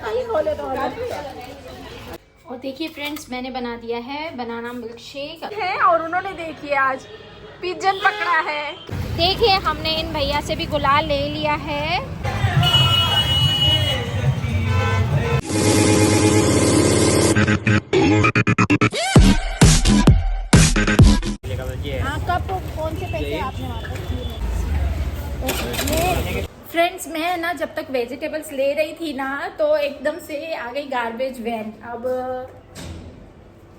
खोले तो और देखिए फ्रेंड्स, मैंने बना दिया है बनाना मिल्क शेक है और उन्होंने देखिए आज पिजन पकड़ा है। देखिए हमने इन भैया से भी गुलाल ले लिया है। हाँ, कब कौन से पैसे आपने वापस किए? फ्रेंड्स, मैं ना जब तक वेजिटेबल्स ले रही थी ना तो एकदम से आ गई गार्बेज वैन। अब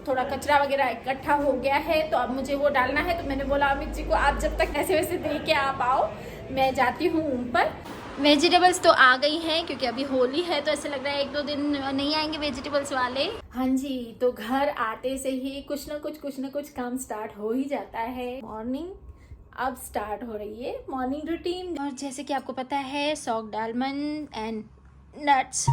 थोड़ा कचरा वगैरह इकट्ठा हो गया है तो अब मुझे वो डालना है। तो मैंने बोला अमित जी को आप जब तक ऐसे वैसे दे के आप आओ, मैं जाती हूँ ऊपर। वेजिटेबल्स तो आ गई हैं क्योंकि अभी होली है तो ऐसे लग रहा है 1-2 दिन नहीं आएंगे वेजिटेबल्स वाले। हाँ जी, तो घर आते से ही कुछ ना कुछ काम स्टार्ट हो ही जाता है। मॉर्निंग अब स्टार्ट हो रही है, मॉर्निंग रूटीन। और जैसे कि आपको पता है, सॉक्ड आलमंड एंड नट्स।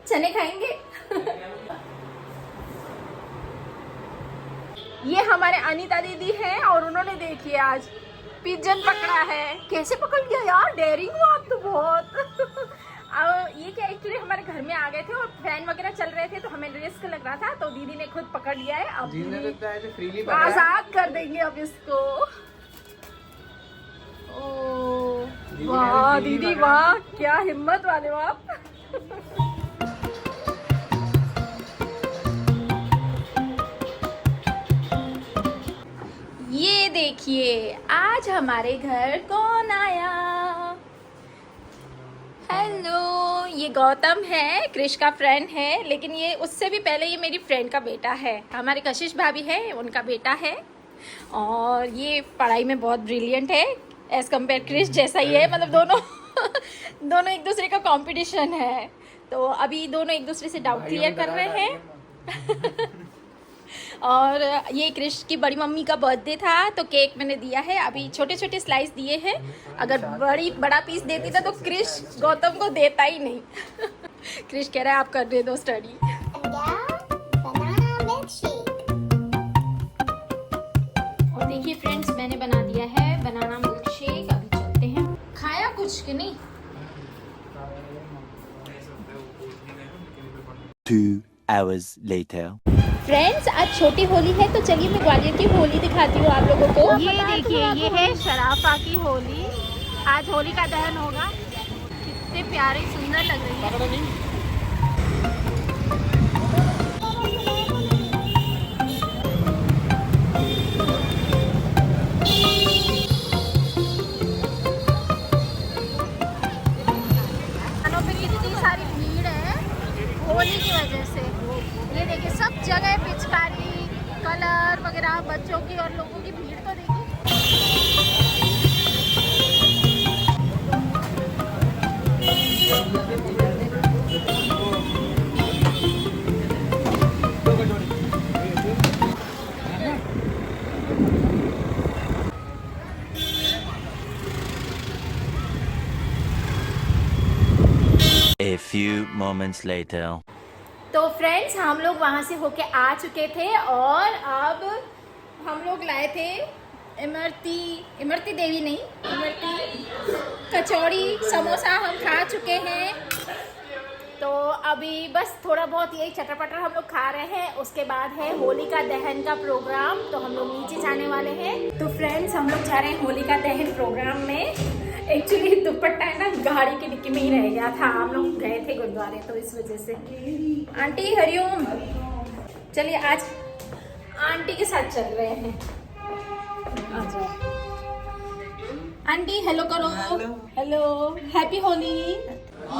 चने खाएंगे। ये हमारे अनीता दीदी हैं और उन्होंने देखिए आज पिजन पकड़ा है। कैसे पकड़ लिया यार, डेयरिंग हो आप तो बहुत। अब ये क्या, एक्चुअली हमारे घर में आ गए थे और फैन वगैरह चल रहे थे तो हमें रिस्क लग रहा था तो दीदी ने खुद पकड़ लिया है। अब दीदी आजाद कर देंगे अब इसको। ओ वाह दीदी वाह, क्या हिम्मत वाले हो आप। ये देखिए आज हमारे घर कौन आया। हेलो, ये गौतम है, क्रिश का फ्रेंड है, लेकिन ये उससे भी पहले ये मेरी फ्रेंड का बेटा है। हमारे कशिश भाभी है, उनका बेटा है और ये पढ़ाई में बहुत ब्रिलियंट है एज कम्पेयर क्रिश जैसा ही है। मतलब दोनों दोनों एक दूसरे का कंपटीशन है। तो अभी दोनों एक दूसरे से डाउट क्लियर कर रहे हैं। और ये क्रिश की बड़ी मम्मी का बर्थडे था तो केक मैंने दिया है। अभी छोटे छोटे स्लाइस दिए हैं। अगर बड़ा पीस देती था तो क्रिश गौतम को देता ही नहीं। क्रिश कह रहा है आप करने दो स्टडी। और देखिए फ्रेंड्स, मैंने बना दिया है बनाना मिल्क शेक। अभी चलते हैं। खाया कुछ कि नहीं? 2 hours later. फ्रेंड्स, आज छोटी होली है तो चलिए मैं ग्वालियर की होली दिखाती हूँ आप लोगों को। ये देखिए, ये है शराफा की होली। आज होली का दहन होगा। कितने प्यारे सुंदर लग रही है। पे कितनी सारी भीड़ है होली की वजह से। ये देखिए सब जगह पिचकारी, कलर वगैरह, बच्चों की और लोगों की भीड़ तो देखिए। A few moments later. तो फ्रेंड्स, हम लोग वहाँ से होके आ चुके थे और अब हम लोग लाए थे इमरती देवी नहीं, इमरती कचौड़ी समोसा हम खा चुके हैं। तो अभी बस थोड़ा बहुत यही चटर पटर हम लोग खा रहे हैं। उसके बाद है होली का दहन का प्रोग्राम, तो हम लोग नीचे जाने वाले हैं। तो फ्रेंड्स, हम लोग जा रहे हैं होली का दहन प्रोग्राम में। एक्चुअली दुपट्टा है ना गाड़ी की डिक्की में ही रह गया था। हम लोग गए थे गुरुद्वारे तो इस वजह से। आंटी हरिओम, चलिए आज आंटी के साथ चल रहे हैं। आंटी हेलो करो। Hello, happy Holi.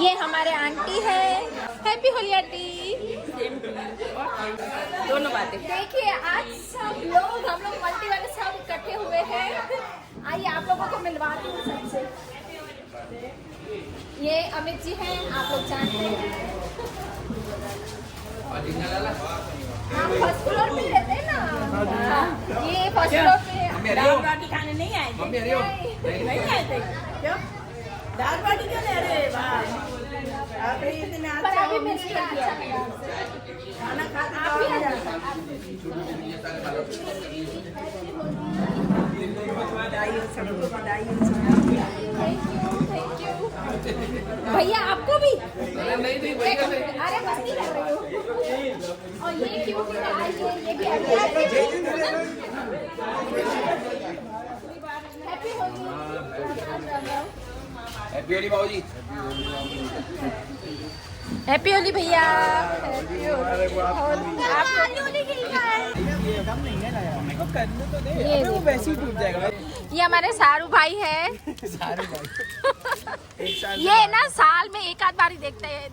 ये हमारे आंटी है। Happy Holi aunty. दोनों बातें देखिए आज सब लोग, हम लोग मल्टी वाले सब इकट्ठे हुए हैं। आइए आप लोगों को मिलवाती हूँ सबसे। ये अमित जी हैं, आप लोग जानते हैं। हम फर्स्ट फ्लोर पे रहते हैं ना। ये फर्स्ट फ्लोर पे दाल बाटी खाने नहीं आए थे? नहीं आए थे क्यों? दाल बाटी क्यों ले रहे भाई? आप इतने पर अच्छा अभी मिल गया, अच्छा लगा। खाना खा के आप भी जाओ। बधाई हो सबको, बधाई हो सबको। थैंक यू भैया, आपको भी। अरे मस्ती कर रही हो। और ये क्यों भी है, ये भी हैप्पी होली। हैप्पी होली बाबू जी। हैप्पी होली भैया। हैप्पी होली ये वो वैसे ही टूट जाएगा। ये हमारे सारू भाई है। सारे भाई एक साल ये ना साल में एक आध बार ही दिखता है।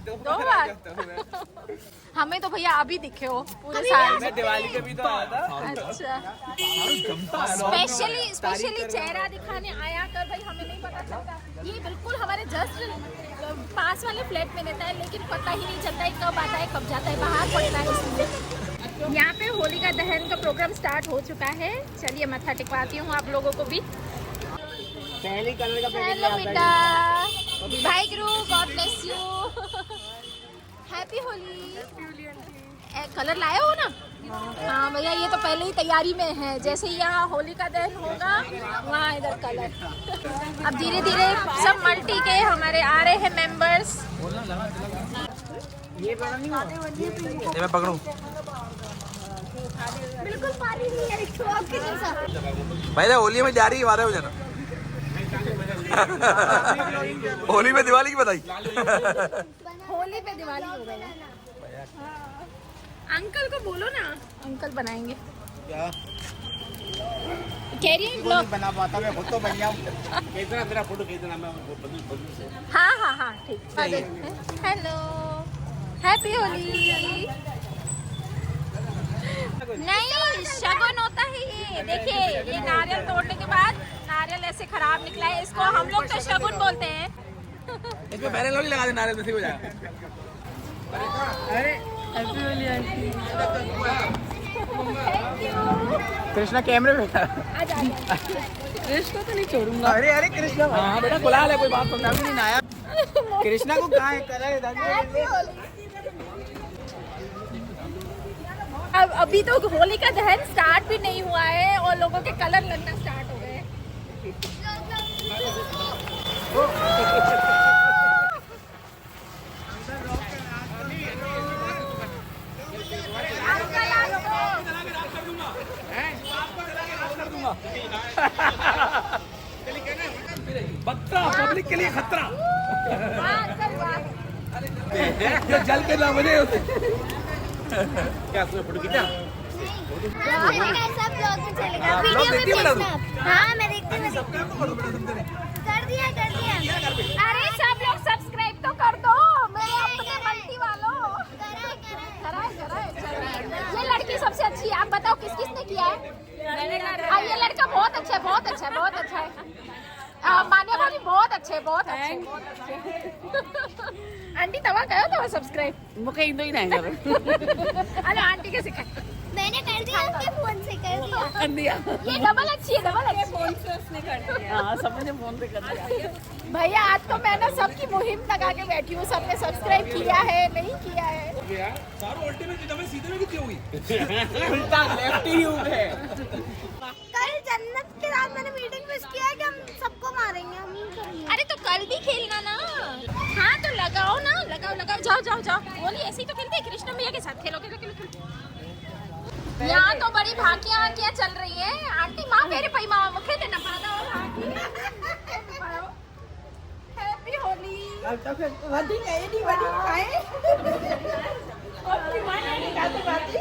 दो बार हमें तो भैया अभी दिखे हो पूरे साल। मैं दिवाली के भी तो आया था। अच्छा, स्पेशली चेहरा दिखाने आया कर भाई, हमें नहीं पता चलता। ये बिल्कुल हमारे जस्ट पास वाले फ्लैट में रहता है, लेकिन पता ही नहीं चलता है कब आता है कब जाता है, बाहर पड़ता है इसलिए। यहाँ पे होलिका दहन का प्रोग्राम स्टार्ट हो चुका है। चलिए मत्था टिकवाती हूँ आप लोगों को भी। पहली कलर का हेलो बेटा, भाई गुरु, God bless you. Happy Holi. Colour लाए हो ना? हाँ भैया, ये तो पहले ही तैयारी में है। जैसे ही यहाँ होली का दहन होगा, वहाँ इधर कलर। अब धीरे धीरे सब मल्टी के हमारे आ रहे हैं मेंबर्स। ये मैं पकड़ूं। बिल्कुल पानी नहीं है, आपके जैसा। भाई होली में जा रही है, वादा हो जाना। होली में दिवाली की बधाई। होली पे दिवाली हो गई। अंकल को बोलो ना, अंकल बनाएंगे। क्या कह रही है ब्लॉग बना पाता, मैं खुद तो बन जाऊं। कितना मेरा फोटो खींचना, मैं बदलू से। हाँ ठीक। Hello, happy Holi. नहीं, शगुन होता है ये। देखिए, ये नारियल तोड़ने के बाद नारियल ऐसे खराब निकला है, इसको हम लोग तो शगुन बोलते हैं। इसमें पहले लोग लगा दे, नारियल में से हो जाएगा। अरे happy Holi aunty. Thank you. Krishna कैमरे में। कृष्ण को तो नहीं छोड़ूंगा। अरे कृष्णा हाँ बेटा, गुलाल है, कोई बात तो नहीं आया। कृष्णा को कहाँ है कलर? हैप्पी होली। अब अभी तो होली का दहन स्टार्ट भी नहीं हुआ है और लोगों के कलर लगना स्टार्ट हो गए। बत्ता पब्लिक के लिए खतरा। अंकल जल के ना बने होते। क्या फोटो खींचा? कैसा ब्लॉग में चलेगा? हाँ, वीडियो ब्लॉग में देखती है भेजना। बना हाँ मैं देखती हूँ। कर दिया अरे सब लोग सब्सक्राइब तो कर दो मेरे अपने मल्टी वालों। कराए। ये लड़की सबसे अच्छी है, आप बताओ किस किसने किया है? ये लड़का बहुत अच्छा है। मान्या भाभी बहुत अच्छे। आंटी तवा करो तो सब्सक्राइब। मुझे इंदो ही नहीं करो। अरे आंटी के सिखाए। मैंने कर दिया, आपके फोन से कर दिया। कर दिया। ये डबल अच्छी है। फोन से उसने कर दिया। हाँ सबने फोन से कर दिया। भैया आज तो मैं ना सबकी मुहिम लगा के बैठी हूँ। सबने सब्सक्राइब किया है, नहीं किया है। सारों उल्टे में सीधे में कितनी हुई? उल्टा लेफ्ट ही है। कल जन्नत के साथ मैंने मीटिंग मिस किया है कि हम सबको मारेंगे, हम नहीं करेंगे। अरे तो कल भी खेलना ना। हाँ तो लगाओ ना, लगाओ। जाओ। होली ऐसे ही तो खेलते हैं, कृष्ण भैया के साथ खेलो। यहाँ तो बड़ी भाकियाँ चल रही है। आंटी माँ मेरे पई माँ मुखे देना पादा और हैप्पी होली। अब तो फिर वधी खाए। अपनी माँ ने खाते बाती।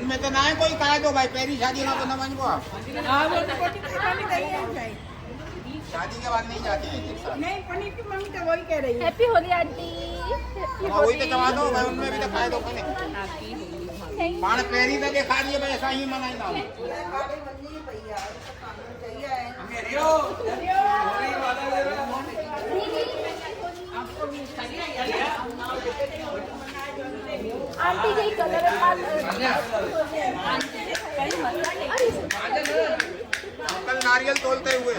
मैं तो ना है कोई करा दो भाई, पहली शादी ना तो न मांगो आप। हाँ वो तो पनीर की मांग नहीं है। शादी के बाद नहीं जाते हैं। नहीं पनीर की मांग तो वही कह रही है। Happy Holi aunty. वही तो कमा दो भाई, उनमें भी तो खाए दो पहले। पान पहली तक खा दिए भाई, ऐसा ही मनाई ना। नारियल तोलते हुए।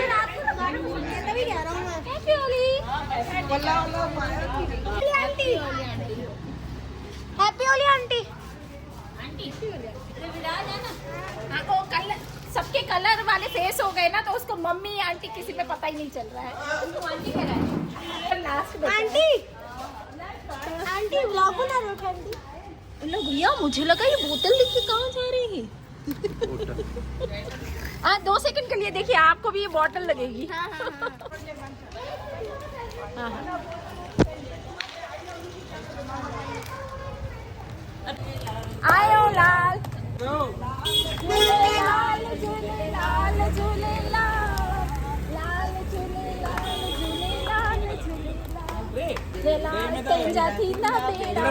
रात को लगा रहा हूँ, तभी कह रहा हूँ मैं। Happy Holi aunty, happy Holi aunty. हाँ, वो कलर सबके कलर वाले फेस हो गए ना, तो उसको मम्मी आंटी किसी पे पता ही नहीं चल रहा है। आंटी कह रहा है लास्ट में। आंटी आंटी व्लॉग बना रहे हो आंटी? लोग भैया मुझे लगा ये बोतल लेके कहाँ जा रही है। हाँ 2 सेकंड के लिए देखिए, आपको भी ये बोतल लगेगी। हाँ। आयो लाल झूले लाल झूले लाल झूले लाल लाल झूले लाल झूले लाल झूले लाल तेजा थी ना तेरा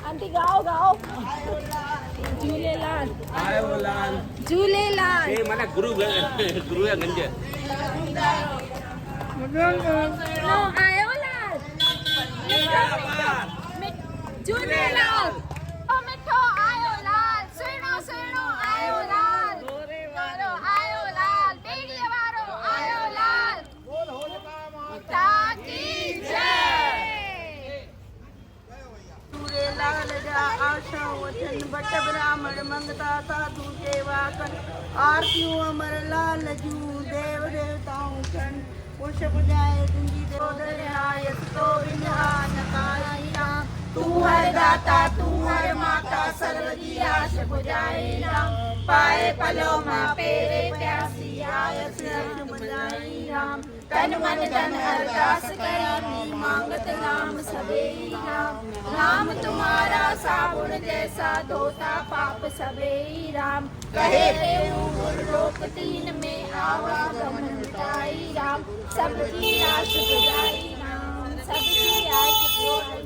आंटी गाओ गाओ झूले लाल आयो लाल झूले लाल ए मला गुरु या गंज नो आयो लाल झूले लाल ओ मिठो आयो लाल सुनो सुनो आयो लाल वारो आयो लाल बेड़िए वारो आयो लाल ताकी जय। लाल जा आशा वचन बट ब्राह्मण मंगता साधु सेवा कर आरतियों अमर लाल जू देव देवताओं कन पुष्प बुझाए दुंजी देवदयाय तो विधान काया तू हर दाता तू हर माता सर्वजी आश बुझाए राम पाए पलो माँ पेरे प्यासी आय सिर बुझाई राम तन मन धन अरदास करी मांगत नाम सबे राम राम तुम्हारा साबुन जैसा धोता पाप सबे राम कहे लोक 3 में आवागमन मिटाई राम सबकी आश बुझाई राम सबकी आश बुझाई।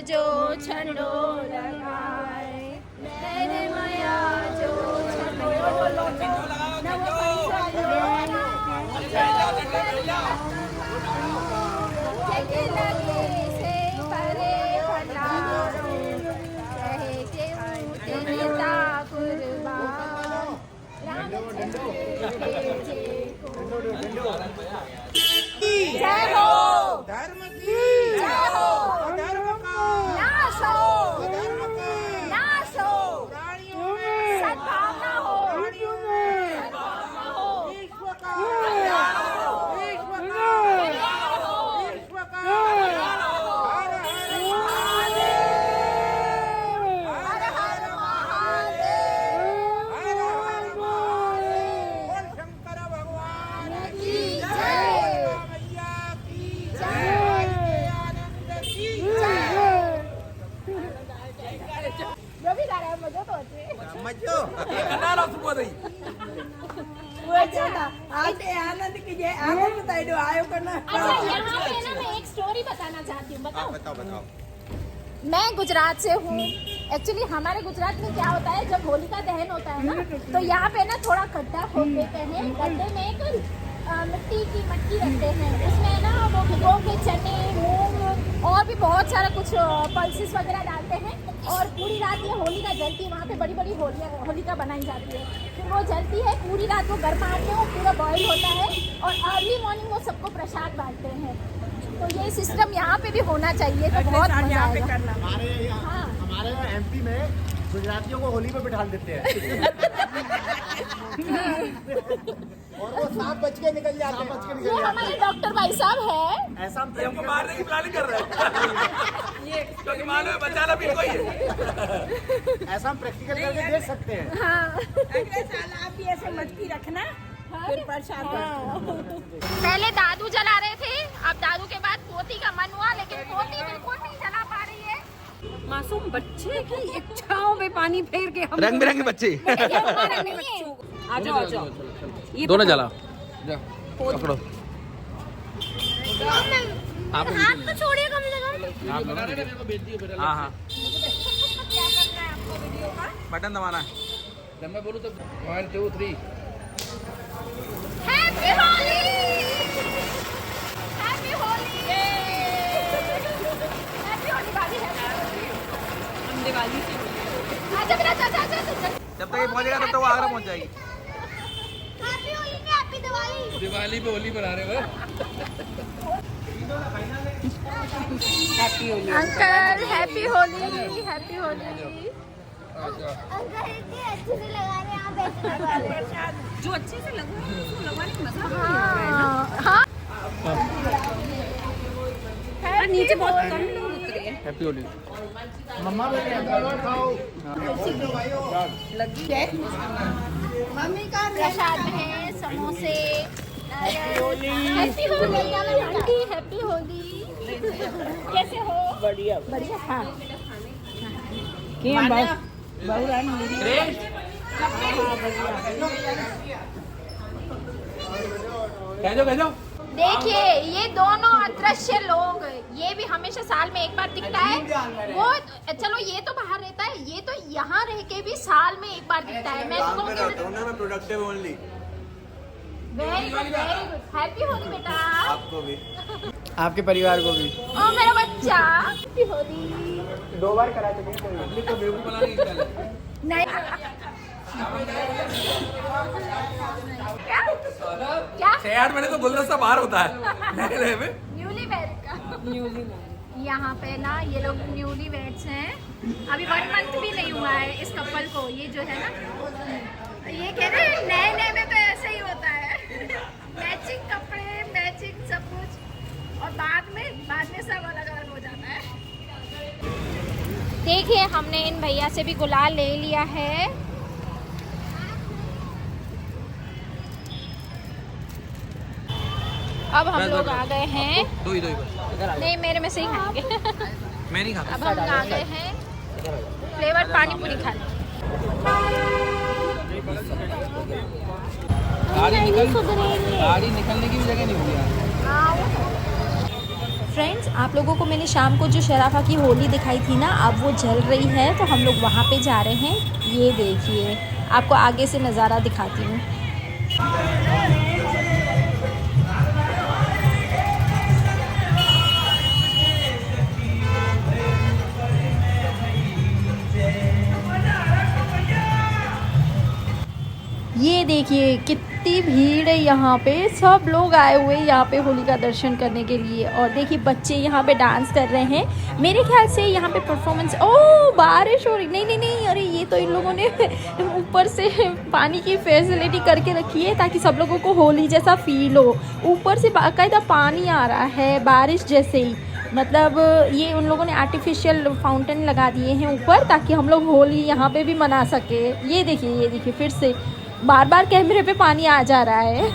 जो छंडो लगाए तेरे माया जो छंडो लगे से परे भंडारो कहे के तेरे जय हो धर्म की जय हो धर्म का नाश हो धर्म का नाश हो प्राणियों में सद्भावना हो प्राणियों में सद्भावना हो विश्व का कल्याण हो विश्व का कल्याण हो विश्व का कल्याण हो। हर हर महादेव हर हर महादेव हर हर महादेव बोल शंकर भगवान की जय मैया की जय आनंद की जो भी गा रहा है मजा तो होती है। मजो आते आनंद की जय आगे बताई दो आयो करना अच्छा यहाँ पे ना मैं एक स्टोरी बताना चाहती हूँ, बताओ। बताओ बताओ मैं गुजरात से हूँ। एक्चुअली हमारे गुजरात में क्या होता है, जब होलिका दहन होता है ना, तो यहाँ पे ना थोड़ा गड्ढा खोद देते हैं। गड्ढे में एक मिट्टी की मटकी रखते हैं, उसमें ना वो भिगो के चने मूंग और भी बहुत सारा कुछ पल्सेस वगैरह डालते हैं, और पूरी रात ये होलिका जलती है। वहाँ पे बड़ी बड़ी होलिका बनाई जाती है, फिर वो जलती है पूरी रात। वो गर्माहट में वो पूरा बॉयल होता है, और अर्ली मॉर्निंग वो सबको प्रसाद बांटते हैं। तो ये सिस्टम यहाँ पे भी होना चाहिए, तो बहुत मजा आएगा। हाँ। हमारे एमपी में गुजरातियों को होली पे बिठा देते हैं और वो 7 बज के निकल जाते हैं। ये हमारे डॉक्टर भाई साहब है। ऐसा हम हमको मारने की प्लानिंग कर रहे हैं क्योंकि मालूम है बचाना भी कोई है। ऐसा हम प्रैक्टिकल करके देख सकते हैं। हाँ। अगले साल आप भी ऐसे मटकी रखना फिर प्रसाद पहले दादू जला रहे थे, अब दादू के बाद पोती का मन हुआ, लेकिन पोती बिल्कुल नहीं जला पा रही है। मासूम बच्चे की इच्छाओं पे पानी फेर के हम रंग बिरंगे बच्चे ये हमारा नहीं है। आ जाओ दोनों जला पकड़ो आप हाथ तो छोड़िए कम से कम। हाँ हाँ बटन दबाना है जब मैं बोलूँ तो 1 2 3 happy Holi, happy Holi, happy Holi भाभी, हम दिवाली से आजा मेरा चाचा, आजा आजा। जब तक ये पहुंचेगा तब तक वो आगरा पहुंच जाएगी। हैप्पी होली में हैप्पी दिवाली। दिवाली पे होली बना रहे हो। Happy Holi. Uncle happy Holi, happy Holi. Uncle इतनी अच्छे से लगा रहे हैं, आप ऐसे लगा रहे हैं। जो अच्छे से लगा है उसको लगाने का मजा भी नहीं आ रहा है ना। नीचे बहुत कम लोग उतरे हैं। हैप्पी होली। मम्मा बोल रहे हैं खाओ। लगी है मम्मी का प्रसाद है, समोसे। Happy Holi aunty, happy Holi. कैसे हो? बढ़िया बढ़िया। हाँ कह जाओ। देखिए ये दोनों अदृश्य लोग, ये भी हमेशा साल में एक बार दिखता है। वो चलो ये तो बाहर रहता है, ये तो यहाँ रह के भी साल में एक बार दिखता है। मैं productive only. Very good, very good. Happy Holi बेटा। आपको भी। आपके परिवार को भी। ओ मेरा बच्चा, हैप्पी होली। 2 बार करा चुके हैं। पब्लिक को बेवकूफ बनाने की स्टाइल है। नहीं क्या क्या शहर में तो गुलदस्ता बाहर होता है। नए में न्यूली वेड का यहाँ पे ना ये लोग न्यूली वेड्स हैं, अभी 1 मंथ भी नहीं हुआ है इस कपल को। ये जो है ना, ये कह रहे हैं नए नए में तो ऐसे ही होता है। मैचिंग कपड़े, मैचिंग सब कुछ, और बाद में सब अलग अलग हो जाता है। देखिए हमने इन भैया से भी गुलाल ले लिया है। अब हम लोग आ गए हैं, दो ही बस। नहीं मेरे में से ही खाएंगे। मैं नहीं खाता। अब हम आ गए हैं फ्लेवर पानी पूरी खाने। गाड़ी निकलने की भी जगह नहीं होगी यार। फ्रेंड्स, आप लोगों को मैंने शाम को जो शराफा की होली दिखाई थी ना, अब वो जल रही है, तो हम लोग वहाँ पे जा रहे हैं। ये देखिए, आपको आगे से नज़ारा दिखाती हूँ। ये देखिए कितनी भीड़ है यहाँ पे, सब लोग आए हुए हैं यहाँ पे होली का दर्शन करने के लिए। और देखिए बच्चे यहाँ पे डांस कर रहे हैं। मेरे ख्याल से यहाँ पे परफॉर्मेंस, ओह बारिश हो रही, नहीं, अरे ये तो इन लोगों ने ऊपर से पानी की फैसिलिटी करके रखी है ताकि सब लोगों को होली जैसा फील हो। ऊपर से बाकायदा पानी आ रहा है बारिश जैसे ही, मतलब ये उन लोगों ने आर्टिफिशियल फाउंटेन लगा दिए हैं ऊपर ताकि हम लोग होली यहाँ पे भी मना सके। ये देखिए फिर से बार बार कैमरे पे पानी आ जा रहा है।